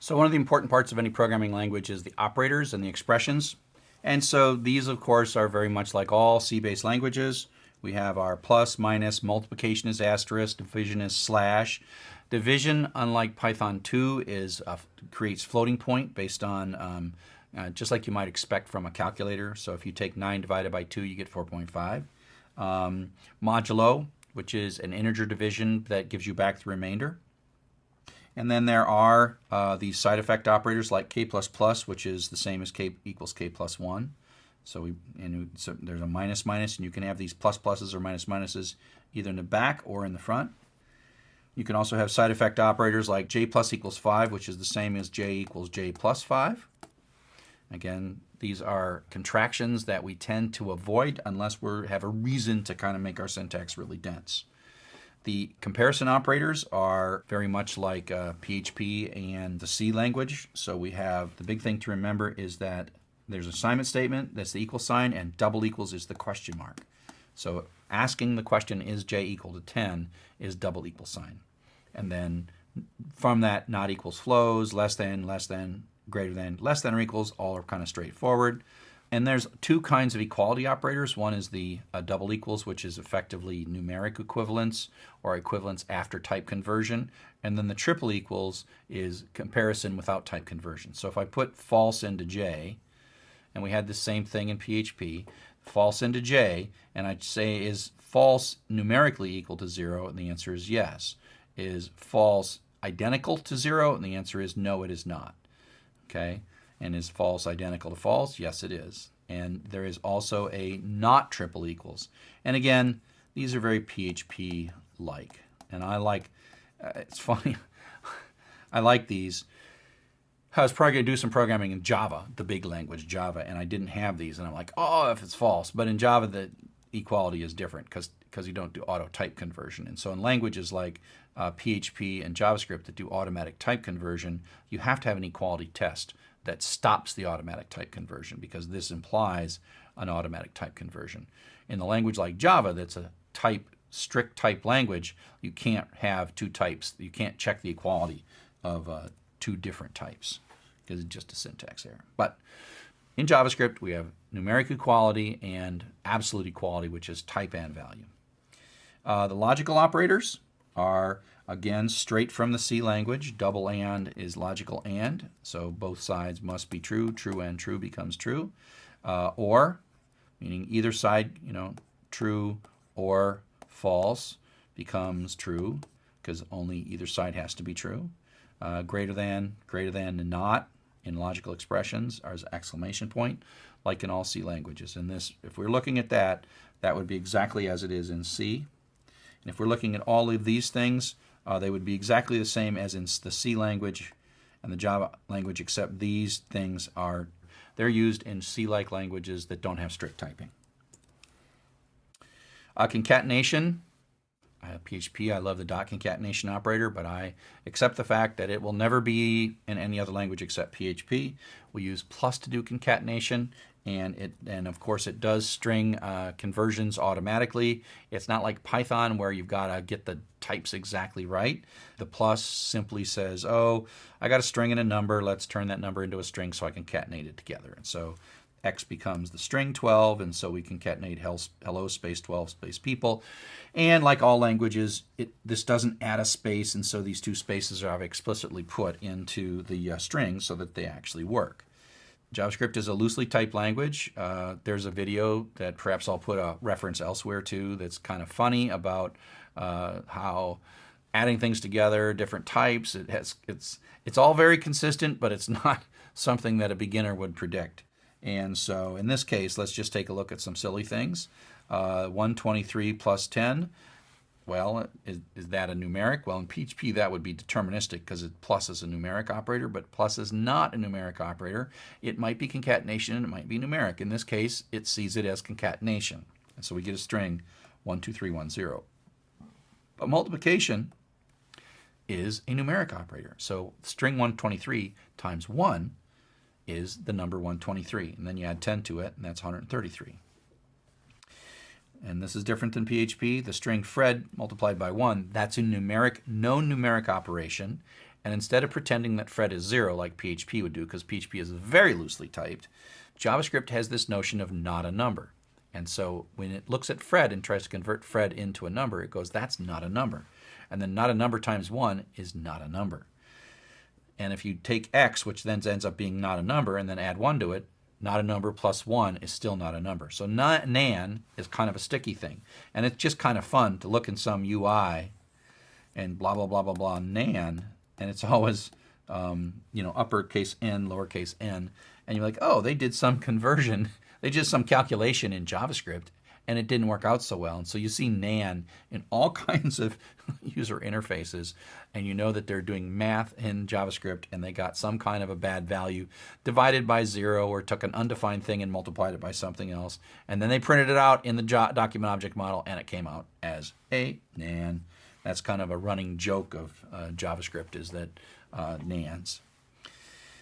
So one of the important parts of any programming language is the operators and the expressions. And so these, of course, are very much like all C-based languages. We have our plus, minus, multiplication is asterisk, division is slash. Division, unlike Python 2, creates floating point based on just like you might expect from a calculator. So if you take 9 divided by 2, you get 4.5. Modulo, which is an integer division that gives you back the remainder. And then there are these side effect operators like k++, which is the same as k equals k plus 1. So there's a minus minus, and you can have these plus pluses or minus minuses either in the back or in the front. You can also have side effect operators like j plus equals 5, which is the same as j equals j plus 5. Again, these are contractions that we tend to avoid unless we have a reason to kind of make our syntax really dense. The comparison operators are very much like PHP and the C language. So we have, the big thing to remember is that there's an assignment statement, that's the equal sign, and double equals is the question mark. So asking the question, is j equal to 10, is double equal sign. And then from that, not equals flows, less than, greater than, less than or equals, all are kind of straightforward. And there's two kinds of equality operators. One is the double equals, which is effectively numeric equivalence or equivalence after type conversion. And then the triple equals is comparison without type conversion. So if I put false into j, and we had the same thing in PHP, false into j, and I say is false numerically equal to 0, and the answer is yes. Is false identical to 0, and the answer is no, it is not. Okay? And is false identical to false? Yes, it is. And there is also a not triple equals. And again, these are very PHP-like. And I like, it's funny, I like these. I was probably going to do some programming in Java, the big language, Java, and I didn't have these. And I'm like, oh, if it's false. But in Java, the equality is different because you don't do auto type conversion. And so in languages like PHP and JavaScript that do automatic type conversion, you have to have an equality test that stops the automatic type conversion because this implies an automatic type conversion. In a language like Java that's a strict type language, you can't have two types. You can't check the equality of two different types because it's just a syntax error. But in JavaScript, we have numeric equality and absolute equality, which is type and value. The logical operators are, again, straight from the C language. Double and is logical and, so both sides must be true. True and true becomes true. Or, meaning either side, true or false becomes true because only either side has to be true. Greater than, and not in logical expressions are exclamation point, like in all C languages. And this, if we're looking at that, that would be exactly as it is in C. And if we're looking at all of these things, they would be exactly the same as in the C language and the Java language, except these things they're used in C-like languages that don't have strict typing. Concatenation. PHP, I love the dot concatenation operator, but I accept the fact that it will never be in any other language except PHP. We use plus to do concatenation, and of course it does string conversions automatically. It's not like Python where you've got to get the types exactly right. The plus simply says, oh, I got a string and a number. Let's turn that number into a string so I can concatenate it together. And so X becomes the string 12, and so we concatenate hello space 12 space people. And like all languages, this doesn't add a space, and so these two spaces are explicitly put into the string so that they actually work. JavaScript is a loosely typed language. There's a video that perhaps I'll put a reference elsewhere to that's kind of funny about how adding things together, different types, it's all very consistent, but it's not something that a beginner would predict. And so in this case, let's just take a look at some silly things. 123 plus 10, well, is that a numeric? Well, in PHP, that would be deterministic because plus is a numeric operator, but plus is not a numeric operator. It might be concatenation and it might be numeric. In this case, it sees it as concatenation. And so we get a string 12310. But multiplication is a numeric operator. So string 123 times 1 is the number 123, and then you add 10 to it, and that's 133. And this is different than PHP. The string Fred multiplied by 1, that's a numeric, no numeric operation, And instead of pretending that Fred is 0 like PHP would do, because PHP is very loosely typed, JavaScript has this notion of not a number. And so when it looks at Fred and tries to convert Fred into a number, it goes, that's not a number. And then not a number times 1 is not a number. And if you take x, which then ends up being not a number, and then add 1 to it, not a number plus 1 is still not a number. So nan is kind of a sticky thing. And it's just kind of fun to look in some UI and blah, blah, blah, blah, blah, nan, and it's always, uppercase n, lowercase n. And you're like, oh, they did some conversion. They did some calculation in JavaScript, and it didn't work out so well. And so you see nan in all kinds of user interfaces, and you know that they're doing math in JavaScript, and they got some kind of a bad value divided by 0, or took an undefined thing and multiplied it by something else. And then they printed it out in the document object model, and it came out as a nan. That's kind of a running joke of JavaScript, is that nans.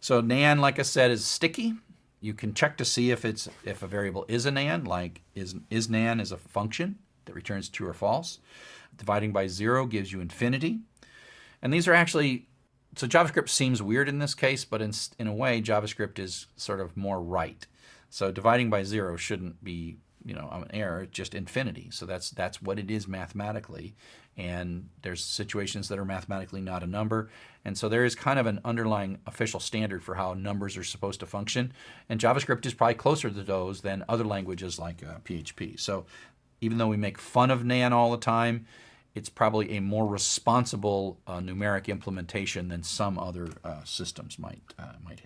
So nan, like I said, is sticky. You can check to see if a variable is a nan, like is nan is a function that returns true or false. Dividing by 0 gives you infinity. And these are actually, so JavaScript seems weird in this case, but in a way JavaScript is sort of more right. So dividing by 0 shouldn't be an error, it's just infinity. So that's what it is mathematically. And there's situations that are mathematically not a number. And so there is kind of an underlying official standard for how numbers are supposed to function. And JavaScript is probably closer to those than other languages like PHP. So even though we make fun of nan all the time, it's probably a more responsible numeric implementation than some other systems might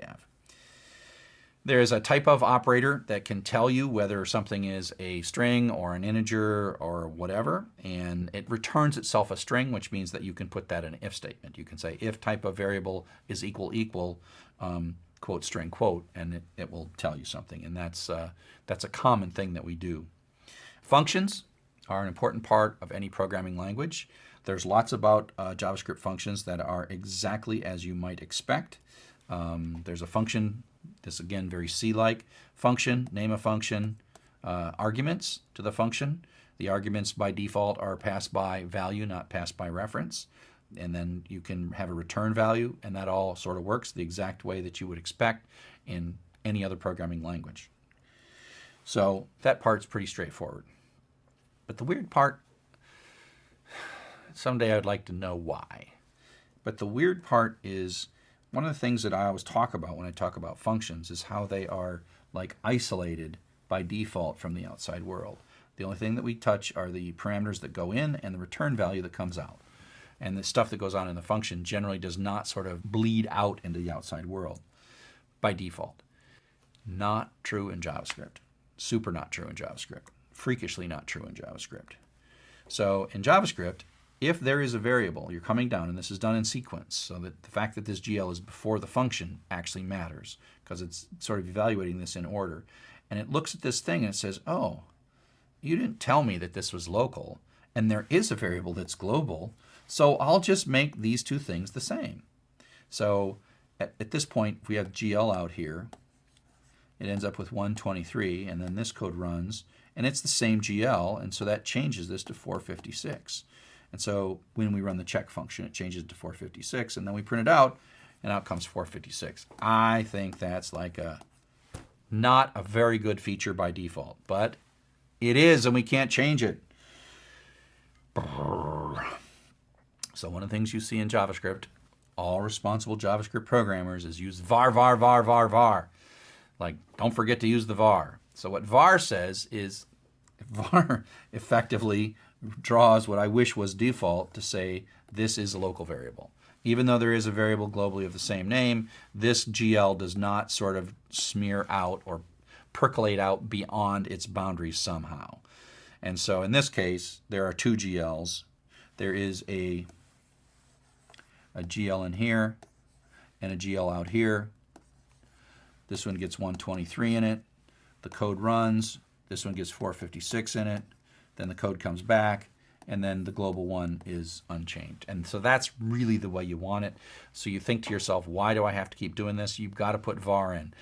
have. There is a type of operator that can tell you whether something is a string or an integer or whatever, and it returns itself a string, which means that you can put that in an if statement. You can say if type of variable is equal, quote string quote, and it will tell you something, and that's a common thing that we do. Functions are an important part of any programming language. There's lots about JavaScript functions that are exactly as you might expect. There's a function. This again, very C-like. Function, name a function, arguments to the function. The arguments by default are passed by value, not passed by reference. And then you can have a return value, and that all sort of works the exact way that you would expect in any other programming language. So that part's pretty straightforward. But the weird part, someday I'd like to know why. But the weird part is, one of the things that I always talk about when I talk about functions is how they are like isolated by default from the outside world. The only thing that we touch are the parameters that go in and the return value that comes out. And the stuff that goes on in the function generally does not sort of bleed out into the outside world by default. Not true in JavaScript. Super not true in JavaScript. Freakishly not true in JavaScript. So in JavaScript, if there is a variable, you're coming down, and this is done in sequence, so that the fact that this GL is before the function actually matters, because it's sort of evaluating this in order. And it looks at this thing and it says, oh, you didn't tell me that this was local, and there is a variable that's global, so I'll just make these two things the same. So at this point, if we have GL out here, it ends up with 123, and then this code runs, and it's the same GL, and so that changes this to 456. And so when we run the check function, it changes to 456, and then we print it out, and out comes 456. I think that's like not a very good feature by default, but it is, and we can't change it. So one of the things you see in JavaScript, all responsible JavaScript programmers, is use var, var, var, var, var. Like, don't forget to use the var. So what var says is, var effectively draws what I wish was default to say this is a local variable. Even though there is a variable globally of the same name, this GL does not sort of smear out or percolate out beyond its boundaries somehow. And so in this case, there are two GLs. There is a GL in here and a GL out here. This one gets 123 in it. The code runs. This one gets 456 in it. Then the code comes back, and then the global one is unchanged. And so that's really the way you want it. So you think to yourself, why do I have to keep doing this? You've got to put var in.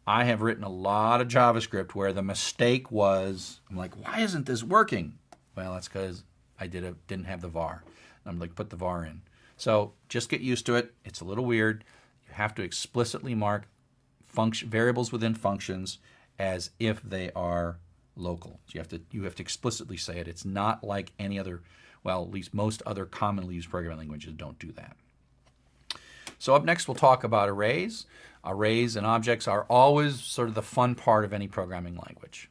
I have written a lot of JavaScript where the mistake was, I'm like, why isn't this working? Well, that's because I didn't have the var. I'm like, put the var in. So just get used to it. It's a little weird. You have to explicitly mark variables within functions as if they are local. So you have to explicitly say it. It's not like any other, well, at least most other commonly used programming languages don't do that. So up next we'll talk about arrays. Arrays and objects are always sort of the fun part of any programming language.